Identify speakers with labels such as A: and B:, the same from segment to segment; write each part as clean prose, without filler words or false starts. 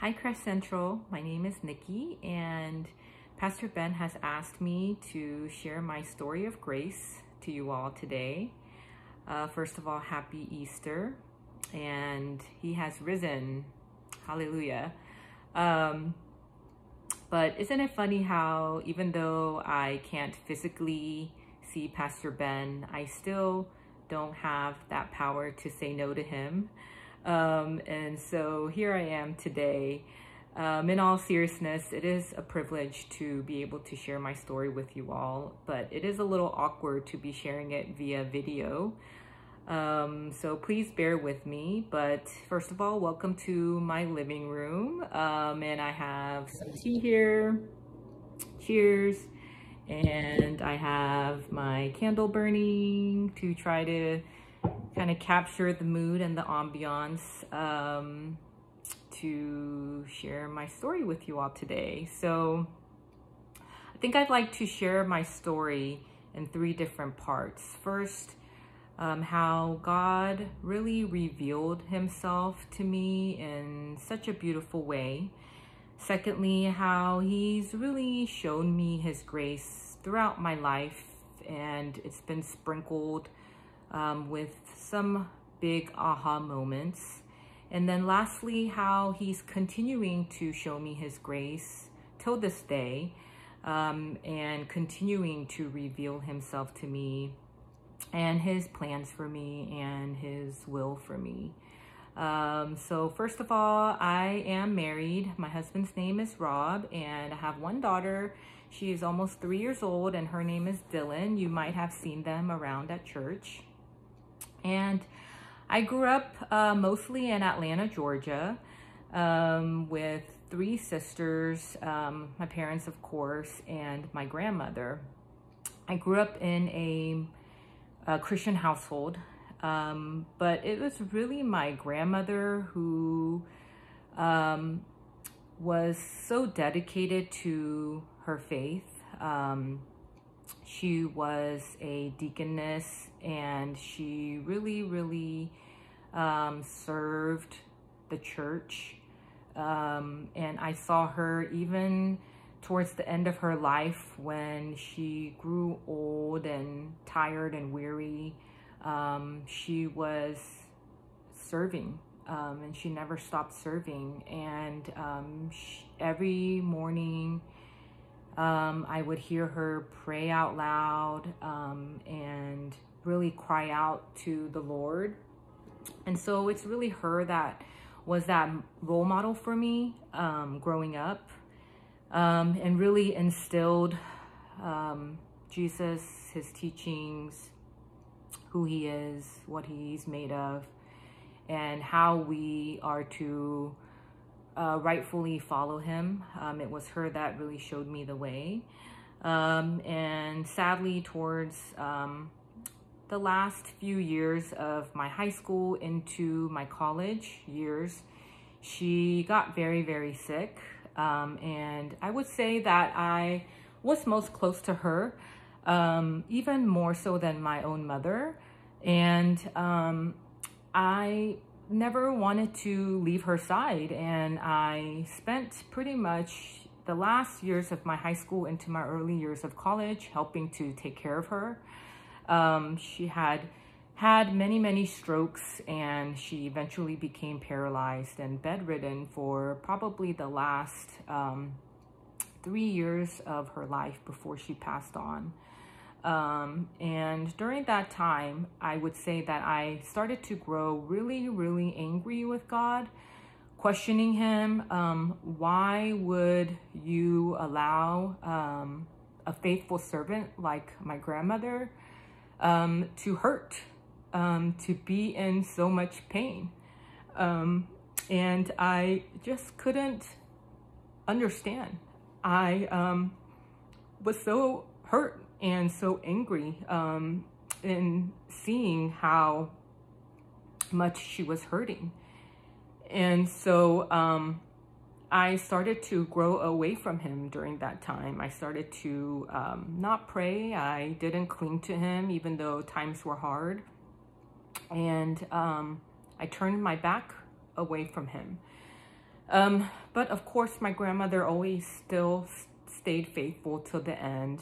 A: Hi, Crest Central. My name is Nikki, and Pastor Ben has asked me to share my story of grace to you all today. First of all, happy Easter, and he has risen. Hallelujah. But isn't it funny how even though I can't physically see Pastor Ben, I still don't have that power to say no to him. And so here I am today. In all seriousness, it is a privilege to be able to share my story with you all, but it is a little awkward to be sharing it via video. So please bear with me. But first of all, welcome to my living room. And I have some tea here. Cheers. And I have my candle burning to try to kind of capture the mood and the ambiance to share my story with you all today. So I think I'd like to share my story in three different parts. First, how God really revealed himself to me in such a beautiful way. Secondly, how he's really shown me his grace throughout my life, and it's been sprinkled with some big aha moments. And then lastly, how he's continuing to show me his grace till this day, and continuing to reveal himself to me and his plans for me and his will for me. So first of all, I am married. My husband's name is Rob, and I have one daughter. She is almost 3 years old, and her name is Dylan. You might have seen them around at church. And I grew up mostly in Atlanta, Georgia, with three sisters, my parents, of course, and my grandmother. I grew up in a Christian household, but it was really my grandmother who was so dedicated to her faith. She was a deaconess, and she really served the church. And I saw her even towards the end of her life when she grew old and tired and weary. She was serving, and she never stopped serving. And every morning, I would hear her pray out loud and really cry out to the Lord. And so it's really her that was that role model for me growing up, and really instilled Jesus, his teachings, who he is, what he's made of, and how we are to rightfully follow him. It was her that really showed me the way. And sadly, towards the last few years of my high school into my college years, she got very sick. And I would say that I was most close to her, even more so than my own mother. And I never wanted to leave her side, and I spent pretty much the last years of my high school into my early years of college helping to take care of her. She had many strokes, and she eventually became paralyzed and bedridden for probably the last 3 years of her life before she passed on. And during that time, I would say that I started to grow really angry with God, questioning him. Why would you allow a faithful servant like my grandmother to hurt, to be in so much pain? And I just couldn't understand. I was so hurt and so angry in seeing how much she was hurting. And so I started to grow away from him during that time. I started to not pray. I didn't cling to him, even though times were hard. And I turned my back away from him. But of course, my grandmother always still stayed faithful till the end,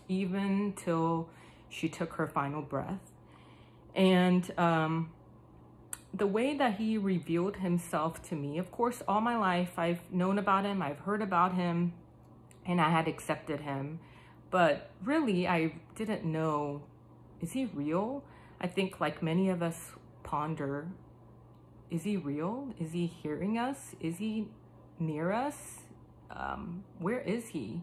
A: even till she took her final breath. And the way that he revealed himself to me, of course, all my life, I've known about him, I've heard about him, and I had accepted him. But really, I didn't know, is he real? I think like many of us ponder, is he real? Is he hearing us? Is he near us? Where is he?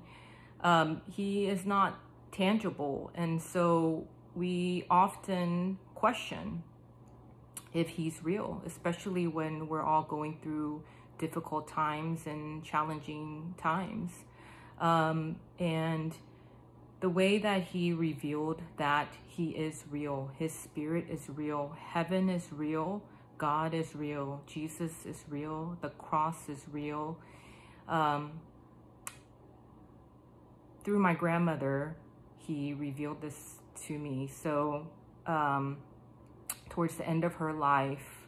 A: He is not tangible. And so we often question if he's real, especially when we're all going through difficult times and challenging times. And the way that he revealed that he is real, his spirit is real, heaven is real, God is real, Jesus is real, the cross is real. Through my grandmother, he revealed this to me. So towards the end of her life,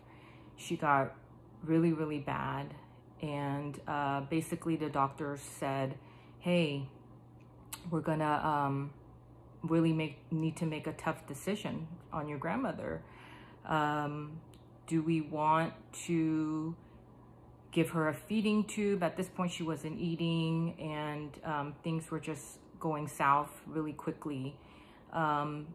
A: she got really, really bad. And basically the doctors said, hey, we're gonna really need to make a tough decision on your grandmother. Do we want to give her a feeding tube? At this point, she wasn't eating, and things were just going south really quickly. And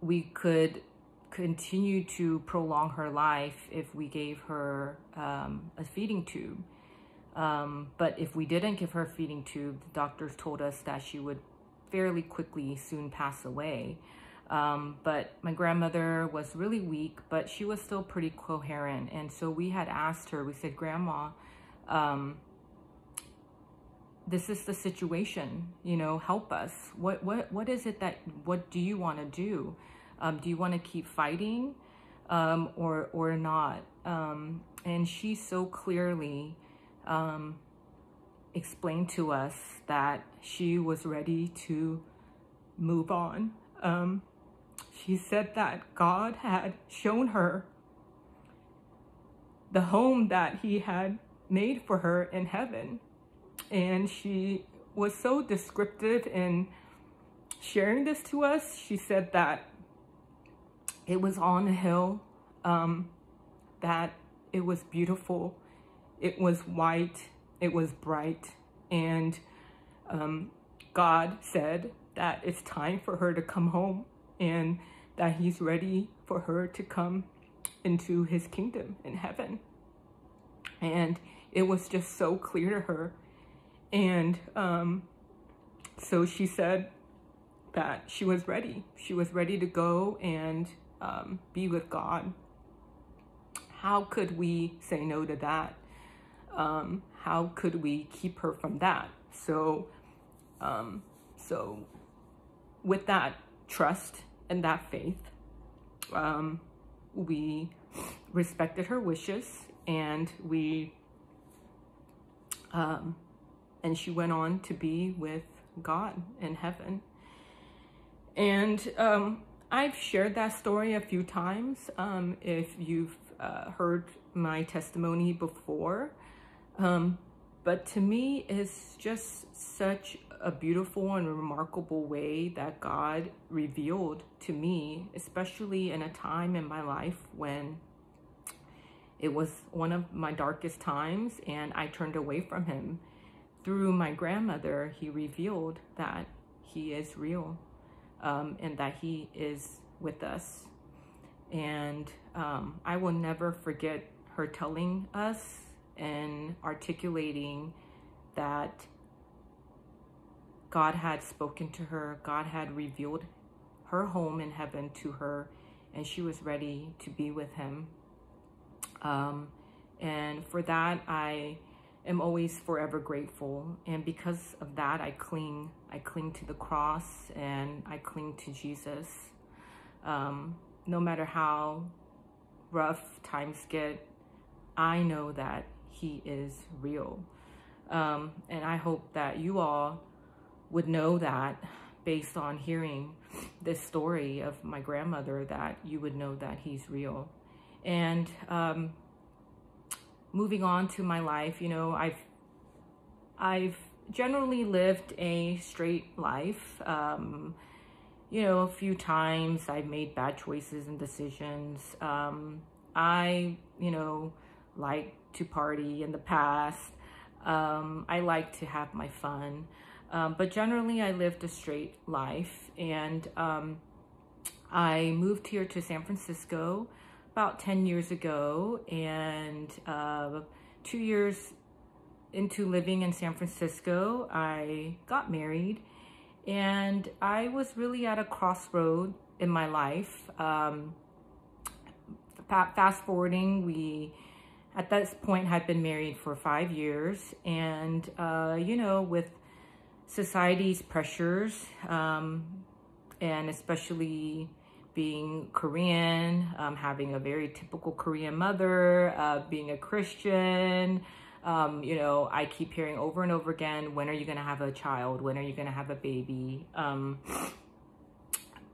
A: we could continue to prolong her life if we gave her a feeding tube. But if we didn't give her a feeding tube, the doctors told us that she would fairly quickly soon pass away. But my grandmother was really weak, but she was still pretty coherent. And so we had asked her, we said, Grandma, this is the situation, you know, help us. What is it what do you want to do? Do you want to keep fighting, or not? And she so clearly explained to us that she was ready to move on. She said that God had shown her the home that he had made for her in heaven. And she was so descriptive in sharing this to us. She said that it was on a hill, that it was beautiful, it was white, it was bright, and God said that it's time for her to come home and that he's ready for her to come into his kingdom in heaven. And it was just so clear to her. And so she said that she was ready. She was ready to go and be with God. How could we say no to that? How could we keep her from that? So with that trust and that faith, we respected her wishes, and and she went on to be with God in heaven. And I've shared that story a few times. If you've heard my testimony before, but to me, it's just such a beautiful and remarkable way that God revealed to me, especially in a time in my life when it was one of my darkest times and I turned away from him. Through my grandmother, he revealed that he is real, and that he is with us. And I will never forget her telling us and articulating that God had spoken to her, God had revealed her home in heaven to her, and she was ready to be with him. And for that, I am always forever grateful. And because of that, I cling to the cross, and I cling to Jesus. No matter how rough times get, I know that he is real. And I hope that you all would know that based on hearing this story of my grandmother, that you would know that he's real. And moving on to my life, I've generally lived a straight life. A few times I've made bad choices and decisions. I like to party in the past. I like to have my fun. But generally I lived a straight life. And I moved here to San Francisco about 10 years ago. And 2 years into living in San Francisco, I got married. And I was really at a crossroad in my life. Fast forwarding, we at this point had been married for 5 years. And, with society's pressures, and especially being Korean, having a very typical Korean mother, being a Christian, I keep hearing over and over again, when are you going to have a child? When are you going to have a baby?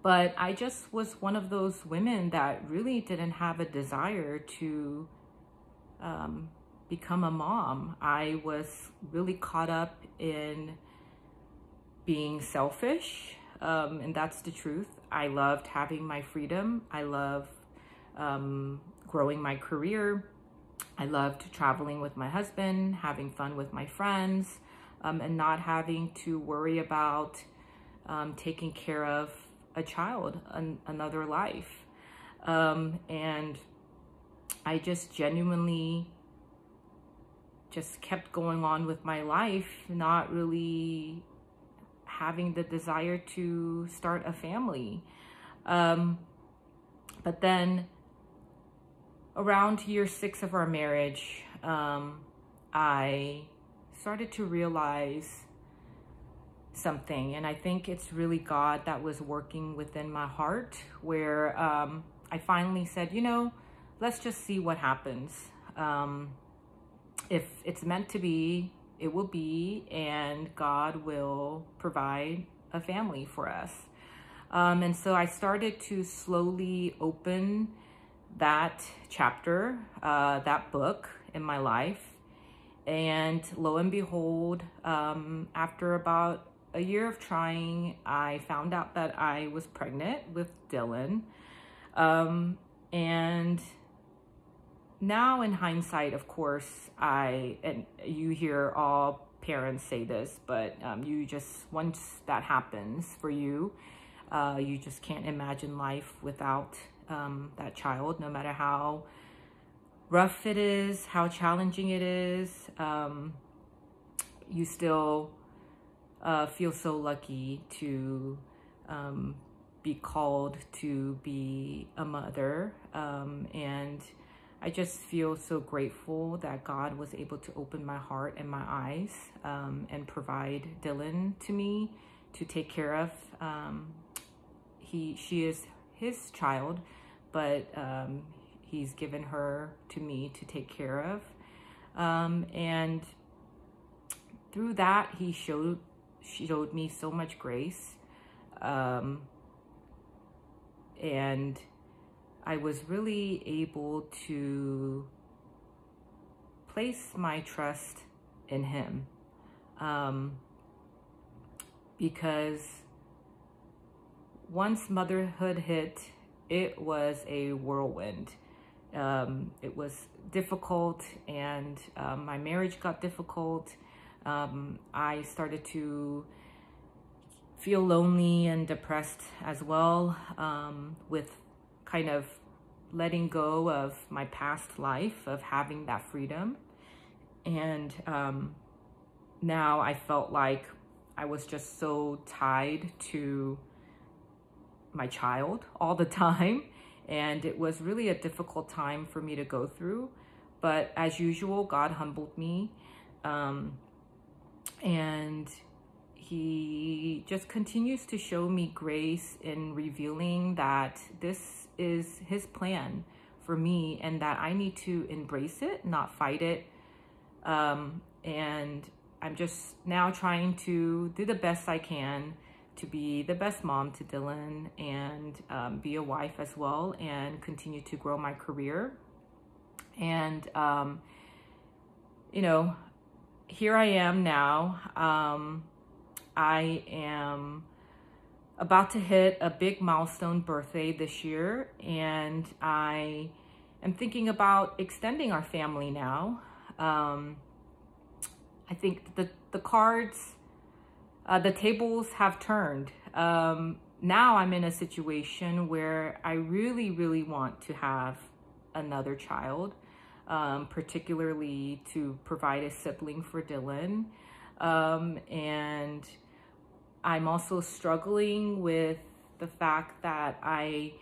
A: But I just was one of those women that really didn't have a desire to become a mom. I was really caught up in being selfish, and that's the truth. I loved having my freedom. I love growing my career. I loved traveling with my husband, having fun with my friends, and not having to worry about taking care of a child, another life. And I just genuinely just kept going on with my life, not really having the desire to start a family. But then around year 6 of our marriage, I started to realize something. And I think it's really God that was working within my heart, where I finally said, let's just see what happens. If it's meant to be, it will be, and God will provide a family for us. And so I started to slowly open that chapter, that book in my life. And lo and behold, after about a year of trying, I found out that I was pregnant with Dylan. And now in hindsight, of course, and you hear all parents say this, but once that happens for you, you just can't imagine life without that child, no matter how rough it is, how challenging it is. You still feel so lucky to be called to be a mother. And I just feel so grateful that God was able to open my heart and my eyes and provide Dylan to me to take care of. She is his child, but he's given her to me to take care of. And through that, she showed me so much grace. And I was really able to place my trust in him, because once motherhood hit, it was a whirlwind. It was difficult, and my marriage got difficult. I started to feel lonely and depressed as well, with kind of letting go of my past life of having that freedom. And now I felt like I was just so tied to my child all the time. And it was really a difficult time for me to go through. But as usual, God humbled me. And he just continues to show me grace in revealing that this is his plan for me, and that I need to embrace it, not fight it. And I'm just now trying to do the best I can to be the best mom to Dylan and be a wife as well and continue to grow my career. And, you know, here I am now. I am about to hit a big milestone birthday this year, and I am thinking about extending our family now. I think the cards, the tables have turned. Now I'm in a situation where I really, really want to have another child, particularly to provide a sibling for Dylan. And I'm also struggling with the fact that I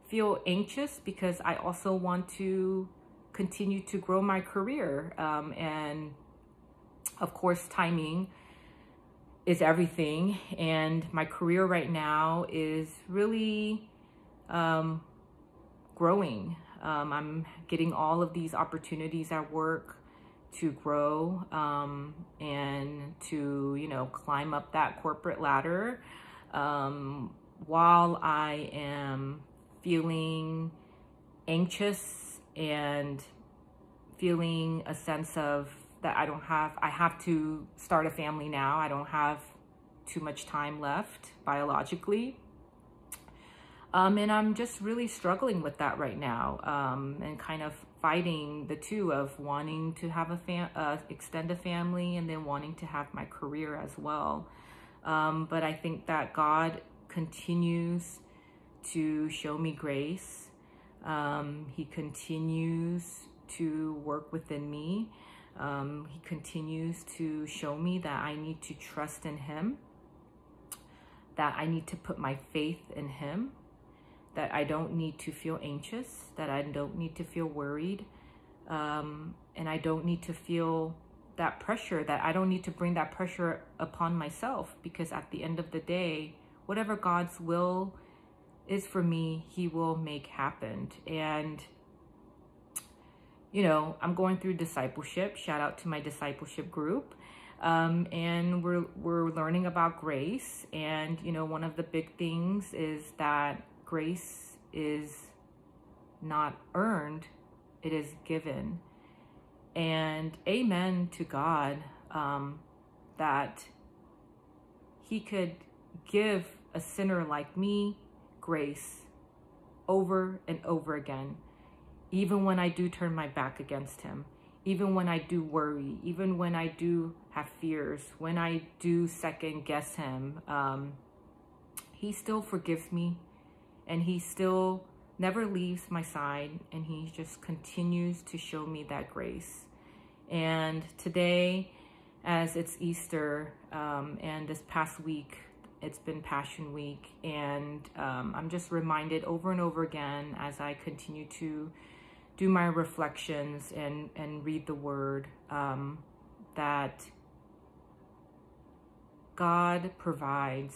A: feel anxious because I also want to continue to grow my career. And of course, timing is everything. And my career right now is really growing. I'm getting all of these opportunities at work to grow and to, you know, climb up that corporate ladder, while I am feeling anxious and feeling a sense of that I have to start a family now. I don't have too much time left biologically. And I'm just really struggling with that right now, and kind of fighting the two of wanting to have extend a family and then wanting to have my career as well. But I think that God continues to show me grace. He continues to work within me. He continues to show me that I need to trust in Him, that I need to put my faith in Him, that I don't need to feel anxious, that I don't need to feel worried, and I don't need to feel that pressure, that I don't need to bring that pressure upon myself, because at the end of the day, whatever God's will is for me, He will make happen. And, you know, I'm going through discipleship. Shout out to my discipleship group. And we're learning about grace. And, you know, one of the big things is that grace is not earned, it is given. And amen to God, that He could give a sinner like me grace over and over again, even when I do turn my back against Him, even when I do worry, even when I do have fears, when I do second guess Him, He still forgives me. And He still never leaves my side, and He just continues to show me that grace. And today, as it's Easter, and this past week, it's been Passion Week, and I'm just reminded over and over again as I continue to do my reflections and read the Word, that God provides.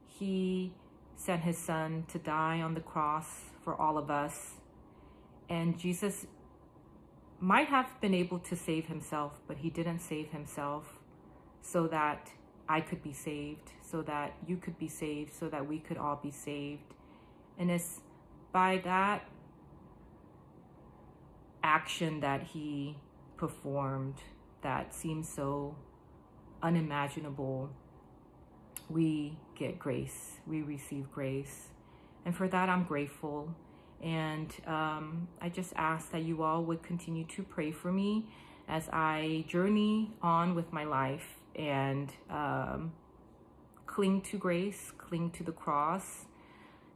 A: He sent His Son to die on the cross for all of us. And Jesus might have been able to save Himself, but He didn't save Himself so that I could be saved, so that you could be saved, so that we could all be saved. And it's by that action that He performed that seems so unimaginable, we get grace, we receive grace. And for that, I'm grateful. And I just ask that you all would continue to pray for me as I journey on with my life and cling to grace, cling to the cross,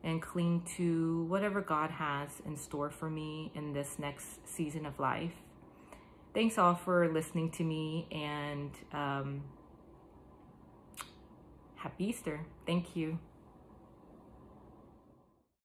A: and cling to whatever God has in store for me in this next season of life. Thanks all for listening to me, and Happy Easter. Thank you.